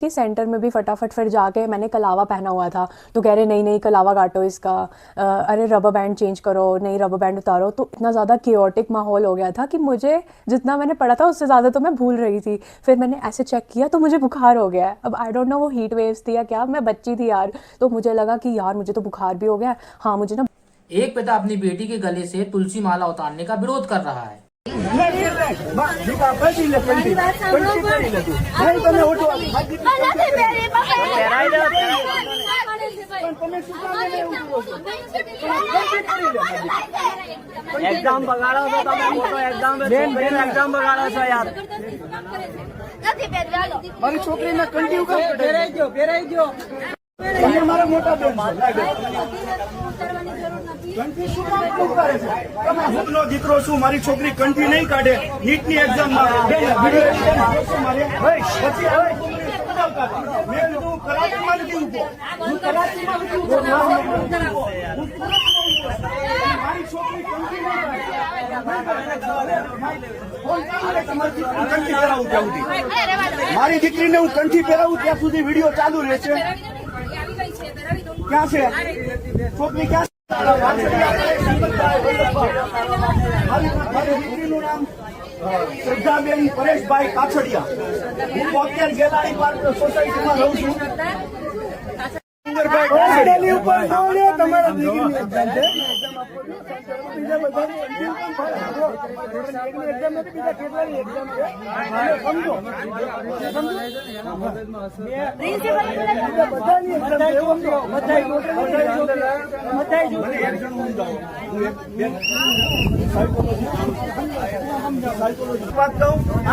कि सेंटर में भी फटाफट फिर जाके मैंने कलावा पहना हुआ था तो कह रहे नहीं नहीं कलावा काटो इसका, अरे रबर बैंड चेंज करो, नहीं रबर बैंड उतारो। तो इतना ज़्यादा केओटिक माहौल हो गया था कि मुझे जितना मैंने पढ़ा था उससे ज़्यादा तो मैं भूल रही थी। फिर मैंने ऐसे चेक किया तो मुझे बुखार हो गया है। अब आई डोंट नो वो हीट वेव्स थी या क्या, मैं बच्ची थी यार, तो मुझे लगा कि यार मुझे तो बुखार भी हो गया। हाँ मुझे ना एक पिता अपनी बेटी के गले से तुलसी माला उतारने का विरोध कर रहा है। एग्जाम बगाड़ो तो તમે મોટો એક્ઝામ બગાડો છો યાર. મારી છોકરીને કંટીન્યુ કામ પહેરાઈ ગયો એ મારા મોટા બેન કંટી શું કામ કરે છે? તમે હુકનો દીકરો છું, મારી છોકરી કંટી નહીં કાઢે, નીટની એક્ઝામ મારે પછી મેં કીધું કરાચીમાં નથી ઉભો, હું કરાચીમાં નથી ઉભો, મારી છોકરી કંટી નહીં કંઠી પહેરાવું ત્યાં સુધી, મારી દીકરીને હું કંઠી પહેરાવું ત્યાં સુધી વિડીયો ચાલુ રહેશે. ક્યાં છે છોકરી? ક્યાં? મારી દીકરીનું નામ શ્રદ્ધાબેન પરેશભાઈ કાછડિયા. હું 72 ગેલારી પાર્ક સોસાયટીમાં રહું છું. તમારા દીકરીની એક્ઝામ છે, બીજા બધાની એક્ઝામ નથી, બીજા કેટલાની એક્ઝામ છે સમજો બધાની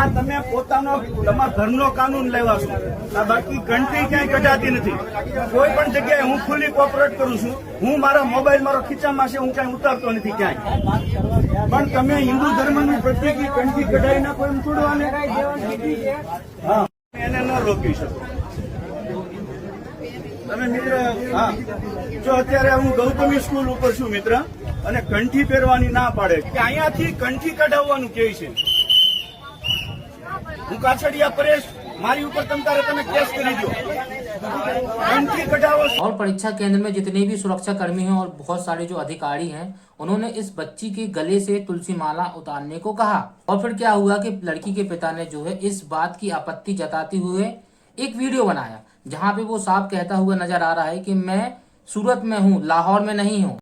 આ તમે પોતાનો તમારા ઘરનો કાનૂન લેવા છો, બાકી ઘંટી ક્યાંય કઢાતી નથી. કોઈ પણ જગ્યાએ હું ખુલ્લી કોપરેટ કરું છું, હું મારા મોબાઈલ મારો ખીચામાં છે, હું ક્યાંય ઉતારતો નથી ક્યાંય. પણ તમે હિન્દુ ધર્મની પ્રત્યેક કંઠી કઢાઈ નાખો એમ છોડવાને હા એને ન રોકી શકો તમે મિત્ર. હા જો અત્યારે હું ગૌતમી સ્કૂલ ઉપર છું મિત્ર, અને કંઠી પહેરવાની ના પાડે કે અહીંયાથી કંઠી કઢાવવાનું કહે છે. હું કાછડિયા પરેશ, મારી ઉપર તમે કેસ કરી દો, કંઠી કઢાવો. और परीक्षा केंद्र में जितने भी सुरक्षा कर्मी हैं और बहुत सारे जो अधिकारी हैं, उन्होंने इस बच्ची के गले से तुलसी माला उतारने को कहा। और फिर क्या हुआ कि लड़की के पिता ने जो है इस बात की आपत्ति जताते हुए एक वीडियो बनाया, जहां पे वो साफ कहता हुआ नजर आ रहा है कि मैं सूरत में हूँ, लाहौर में नहीं हूँ।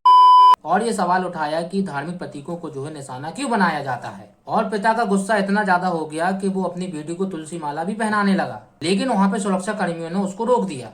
और ये सवाल उठाया कि धार्मिक प्रतीकों को जो है निशाना क्यों बनाया जाता है। और पिता का गुस्सा इतना ज्यादा हो गया कि वो अपनी बेटी को तुलसी माला भी पहनाने लगा, लेकिन वहाँ पे सुरक्षा कर्मियों ने उसको रोक दिया।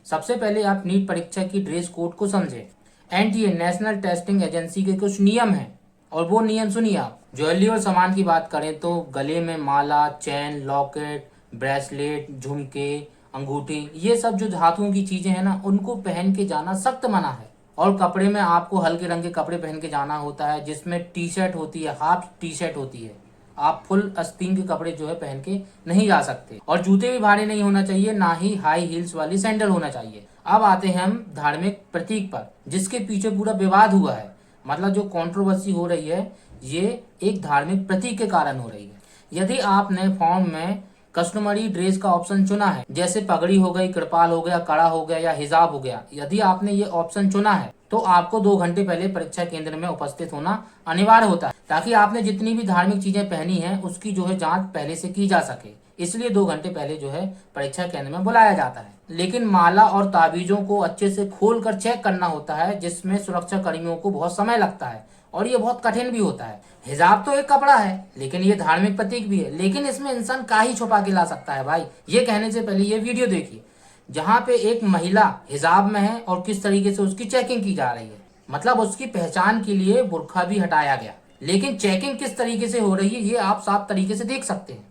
सबसे पहले आप नीट परीक्षा की ड्रेस कोड को समझे। एनटीए नेशनल टेस्टिंग एजेंसी के कुछ नियम हैं, और वो नियम सुनिए आप। ज्वेलरी और सामान की बात करें तो गले में माला, चैन, लॉकेट, ब्रेसलेट, झुमके, अंगूठी, ये सब जो धातुओं की चीजें हैं ना, उनको पहन के जाना सख्त मना है। और कपड़े में आपको हल्के रंग के कपड़े पहन के जाना होता है, जिसमें टी शर्ट होती है, हाफ टी शर्ट होती है। आप फुल आस्तीन के कपड़े जो है पहन के नहीं जा सकते। और जूते भी भारी नहीं होना चाहिए, ना ही हाई हील्स वाली सैंडल होना चाहिए। अब आते हैं हम धार्मिक प्रतीक पर, जिसके पीछे पूरा विवाद हुआ है। मतलब जो कंट्रोवर्सी हो रही है, ये एक धार्मिक प्रतीक के कारण हो रही है। यदि आपने फॉर्म में कस्टमरी ड्रेस का ऑप्शन चुना है, जैसे पगड़ी हो गई, कृपाल हो गया, कड़ा हो गया या हिजाब हो गया, यदि आपने ये ऑप्शन चुना है तो आपको 2 घंटे पहले परीक्षा केंद्र में उपस्थित होना अनिवार्य होता है, ताकि आपने जितनी भी धार्मिक चीजें पहनी हैं उसकी जो है जांच पहले से की जा सके। इसलिए 2 घंटे पहले जो है परीक्षा केंद्र में बुलाया जाता है। लेकिन माला और ताबीजों को अच्छे से खोल कर चेक करना होता है, जिसमें सुरक्षा कर्मियों को बहुत समय लगता है और ये बहुत कठिन भी होता है। हिजाब तो एक कपड़ा है, लेकिन ये धार्मिक प्रतीक भी है, लेकिन इसमें इंसान का ही छुपा के ला सकता है भाई। ये कहने से पहले ये वीडियो देखिए, जहाँ पे एक महिला हिजाब में है और किस तरीके से उसकी चेकिंग की जा रही है। मतलब उसकी पहचान के लिए बुर्का भी हटाया गया, लेकिन चेकिंग किस तरीके से हो रही है ये आप साफ तरीके से देख सकते हैं।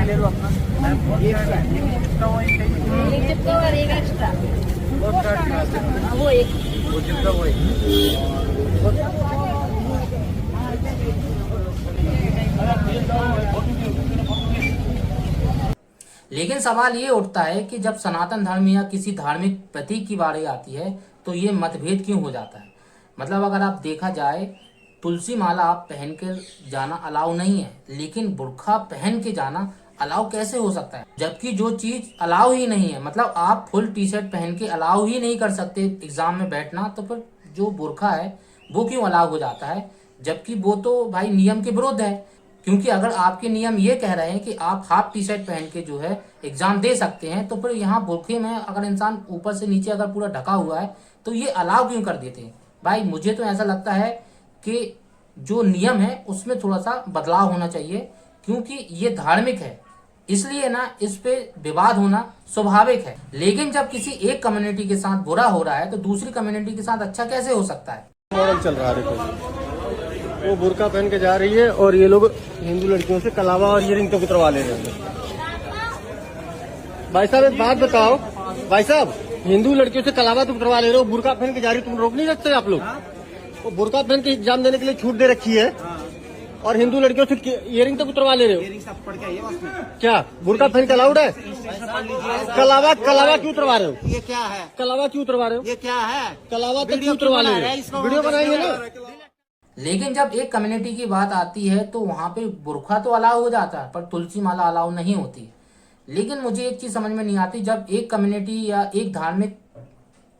ले लो अपना एक चिपका और एक एक्स्ट्रा वो एक वो चिपका वो लेकिन सवाल ये उठता है कि जब सनातन धर्म या किसी धार्मिक प्रतीक की बारी आती है तो ये मतभेद क्यों हो जाता है। मतलब अगर आप देखा जाए, तुलसी माला आप पहन कर जाना अलाउ नहीं है, लेकिन बुर्का पहन के जाना अलाउ कैसे हो सकता है। जबकि जो चीज अलाउ ही नहीं है, मतलब आप फुल टी शर्ट पहन के अलाउ ही नहीं कर सकते एग्जाम में बैठना, तो फिर जो बुर्का है वो क्यों अलाउ हो जाता है। जबकि वो तो भाई नियम के विरुद्ध है, क्योंकि अगर आपके नियम ये कह रहे हैं कि आप हाफ टी शर्ट पहन के जो है एग्जाम दे सकते हैं, तो फिर यहाँ बुर्के में अगर इंसान ऊपर से नीचे अगर पूरा ढका हुआ है तो ये अलाउ क्यों कर देते हैं। भाई मुझे तो ऐसा लगता है कि जो नियम है उसमें थोड़ा सा बदलाव होना चाहिए, क्योंकि ये धार्मिक है, इसलिए ना इस पे विवाद होना स्वाभाविक है। लेकिन जब किसी एक कम्युनिटी के साथ बुरा हो रहा है तो दूसरी कम्युनिटी के साथ अच्छा कैसे हो सकता है। मॉडल चल रहा है, देखो वो बुर्का पहन के जा रही है और ये लोग हिंदू लड़कियों से कलावा और इयरिंग तो उतरवा ले रहे हैं। भाई साहब एक बात बताओ, भाई साहब हिंदू लड़कियों से कलावा तुम उतरवा ले रहे हो, बुर्का पहन के जा रही, तुम रोक नहीं सकते आप लोग। वो बुर्का पहन के एग्जाम देने के लिए छूट दे रखी है और हिंदू लड़कियों से इयरिंग तक उतरवा ले रहे हो। क्या बुर्का पहन के अलाउड है? कलावा क्यों उतरवा रहे हो? ये क्या है? कलावा क्यों उतरवा रहे हो? ये क्या है? कलावा तक क्यों उतरवा ले रहे हो? वीडियो बनाएंगे ना। लेकिन जब एक कम्युनिटी की बात आती है तो वहां पे बुर्का तो अलाउ हो जाता है, पर तुलसी माला अलाउ नहीं होती। लेकिन मुझे एक चीज समझ में नहीं आती, जब एक कम्युनिटी या एक धार्मिक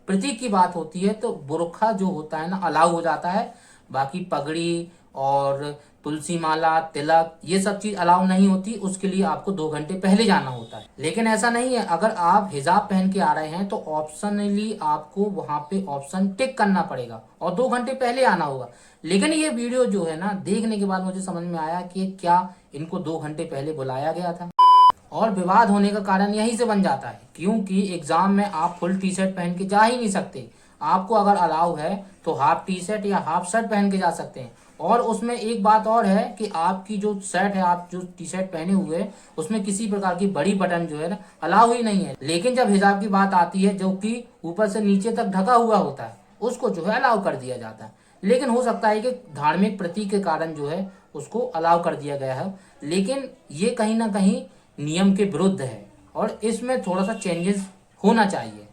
प्रतीक की बात होती है तो बुर्का जो होता है ना अलाउ हो जाता है, बाकी पगड़ी और तुलसी माला, तिलक, ये सब चीज अलाउ नहीं होती। उसके लिए आपको 2 घंटे पहले जाना होता है। लेकिन ऐसा नहीं है, अगर आप हिजाब पहन के आ रहे हैं तो ऑप्शनली आपको वहां पे ऑप्शन टिक करना पड़ेगा और 2 घंटे पहले आना होगा। लेकिन ये वीडियो जो है ना, देखने के बाद मुझे समझ में आया कि क्या इनको 2 घंटे पहले बुलाया गया था। और विवाद होने का कारण यहीं से बन जाता है, क्योंकि एग्जाम में आप फुल टी शर्ट पहन के जा ही नहीं सकते। आपको अगर अलाउ है तो हाफ टी शर्ट या हाफ शर्ट पहन के जा सकते हैं। और उसमें एक बात और है कि आपकी जो शर्ट है, आप जो टी शर्ट पहने हुए हैं, उसमें किसी प्रकार की बड़ी बटन जो है ना अलाउ ही नहीं है। लेकिन जब हिजाब की बात आती है, जो कि ऊपर से नीचे तक ढका हुआ होता है, उसको जो है अलाउ कर दिया जाता है। लेकिन हो सकता है कि धार्मिक प्रतीक के कारण जो है उसको अलाउ कर दिया गया है, लेकिन ये कहीं ना कहीं नियम के विरुद्ध है और इसमें थोड़ा सा चेंजेस होना चाहिए।